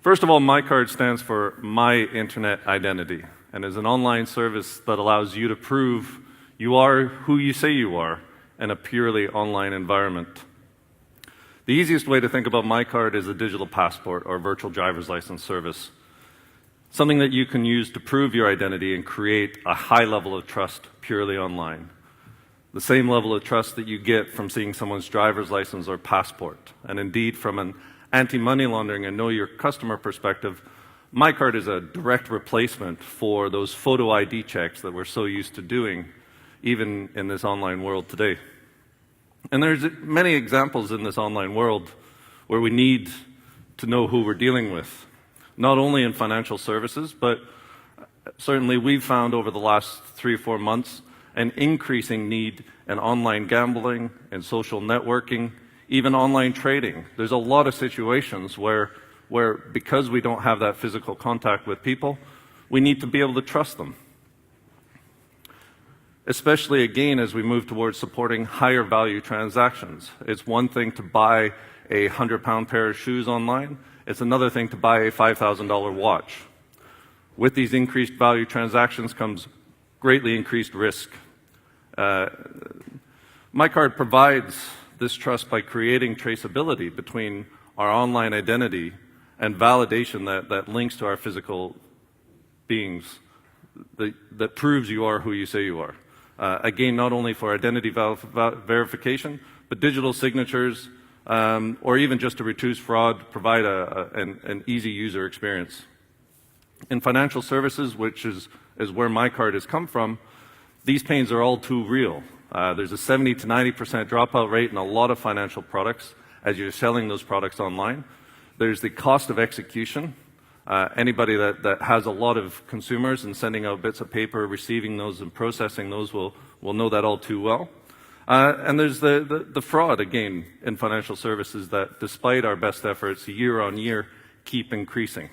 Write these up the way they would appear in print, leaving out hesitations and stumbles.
First of all, MiiCard stands for My Internet Identity, and is an online service that allows you to prove you are who you say you are in a purely online environment. The easiest way to think about MiiCard is a digital passport or virtual driver's license service, something that you can use to prove your identity and create a high level of trust purely online. The same level of trust that you get from seeing someone's driver's license or passport. And indeed, from an anti-money laundering and know your customer perspective, MiiCard is a direct replacement for those photo ID checks that we're so used to doing, even in this online world today. And there's many examples in this online world where we need to know who we're dealing with, not only in financial services, but certainly we've found over the last 3 or 4 months an increasing need in online gambling and social networking, even online trading. There's a lot of situations where because we don't have that physical contact with people, we need to be able to trust them. Especially, again, as we move towards supporting higher value transactions. It's one thing to buy a £100 pair of shoes online. It's another thing to buy a $5,000 watch. With these increased value transactions comes greatly increased risk. MiiCard provides this trust by creating traceability between our online identity and validation that links to our physical beings, that proves you are who you say you are. Again, not only for identity verification, but digital signatures, or even just to reduce fraud, provide an easy user experience. In financial services, which is where MiiCard has come from, these pains are all too real. There's a 70 to 90% dropout rate in a lot of financial products as you're selling those products online. There's the cost of execution. Anybody that has a lot of consumers and sending out bits of paper, receiving those and processing those will know that all too well. And there's the fraud, again, in financial services that, despite our best efforts, year on year, keep increasing.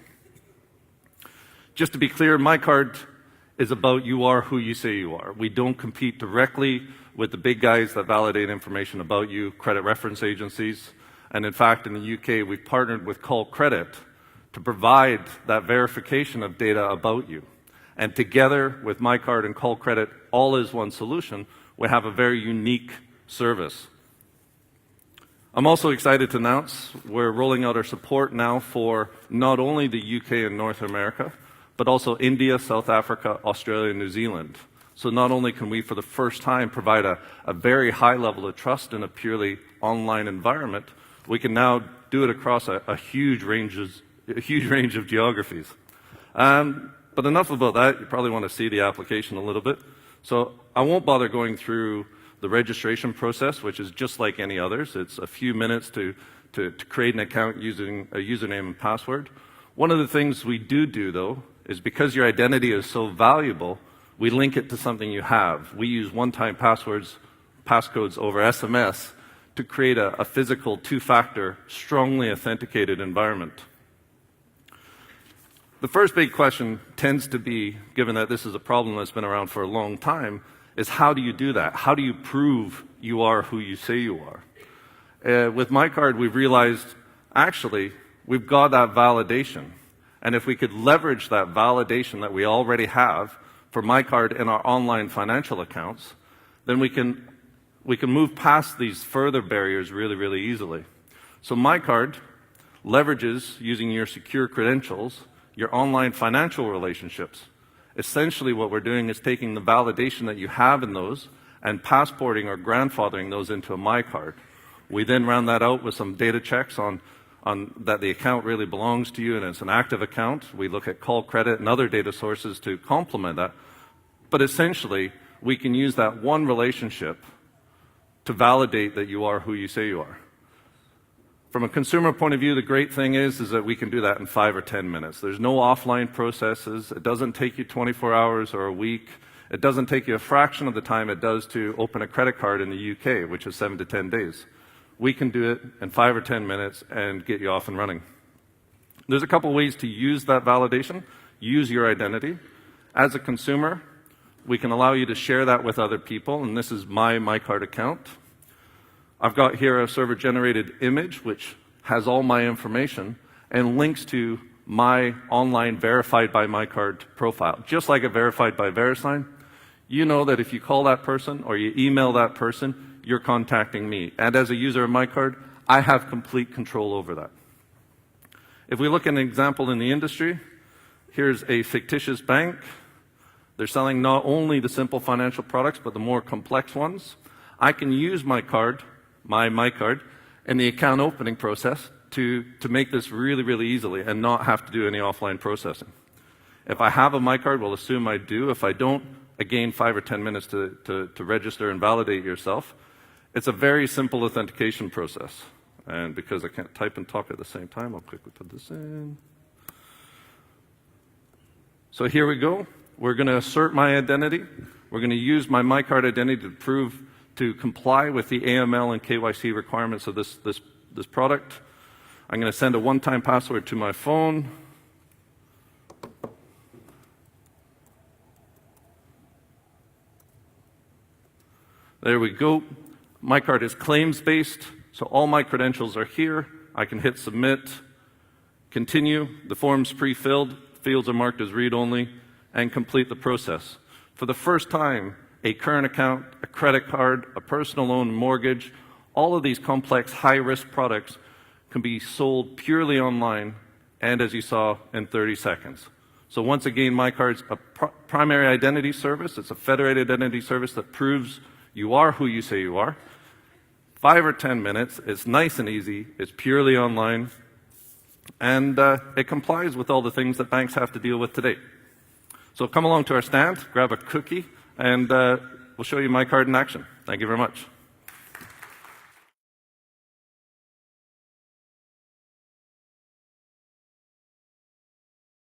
Just to be clear, MiiCard is about you are who you say you are. We don't compete directly with the big guys that validate information about you, credit reference agencies. And in fact, in the UK, we've partnered with Call Credit to provide that verification of data about you. And together with MiiCard and Call Credit, all as one solution, we have a very unique service. I'm also excited to announce we're rolling out our support now for not only the UK and North America, but also India, South Africa, Australia, and New Zealand. So not only can we, for the first time, provide a very high level of trust in a purely online environment, we can now do it across a huge range of geographies. But enough about that. You probably want to see the application a little bit. So I won't bother going through the registration process, which is just like any others. It's a few minutes to create an account using a username and password. One of the things we do, though, is because your identity is so valuable, we link it to something you have. We use one-time passcodes over SMS to create a physical two-factor, strongly authenticated environment. The first big question tends to be, given that this is a problem that's been around for a long time, is how do you do that? How do you prove you are who you say you are? With MiiCard, we've realized, actually, we've got that validation. And if we could leverage that validation that we already have for MiiCard in our online financial accounts, then we can move past these further barriers really, really easily. So MiiCard leverages, using your secure credentials, your online financial relationships. Essentially what we're doing is taking the validation that you have in those and passporting or grandfathering those into a MiiCard. We then round that out with some data checks on that the account really belongs to you and it's an active account. We look at Call Credit and other data sources to complement that. But essentially, we can use that one relationship to validate that you are who you say you are. From a consumer point of view, the great thing is that we can do that in 5 or 10 minutes. There's no offline processes. It doesn't take you 24 hours or a week. It doesn't take you a fraction of the time it does to open a credit card in the UK, which is 7 to 10 days. We can do it in 5 or 10 minutes and get you off and running. There's a couple ways to use that validation. Use your identity. As a consumer, we can allow you to share that with other people, and this is my MiiCard account. I've got here a server-generated image which has all my information and links to my online verified by MiiCard profile, just like a verified by VeriSign. You know that if you call that person or you email that person, you're contacting me. And as a user of MiiCard, I have complete control over that. If we look at an example in the industry, here's a fictitious bank. They're selling not only the simple financial products, but the more complex ones. I can use my card, my MiiCard, in the account opening process to make this really, really easily and not have to do any offline processing. If I have a MiiCard, we'll assume I do. If I don't, again, 5 or 10 minutes to register and validate yourself. It's a very simple authentication process. And because I can't type and talk at the same time, I'll quickly put this in. So here we go. We're going to assert my identity. We're going to use my MiiCard identity to comply with the AML and KYC requirements of this product. I'm going to send a one-time password to my phone. There we go. MiiCard is claims-based, so all my credentials are here. I can hit submit, continue. The form's pre-filled, fields are marked as read-only, and complete the process. For the first time, a current account, a credit card, a personal loan, mortgage, all of these complex high-risk products can be sold purely online and, as you saw, in 30 seconds. So once again, MiiCard's a primary identity service. It's a federated identity service that proves you are who you say you are. 5 or 10 minutes. It's nice and easy. It's purely online. And it complies with all the things that banks have to deal with today. So come along to our stand, grab a cookie, and we'll show you MiiCard in action. Thank you very much.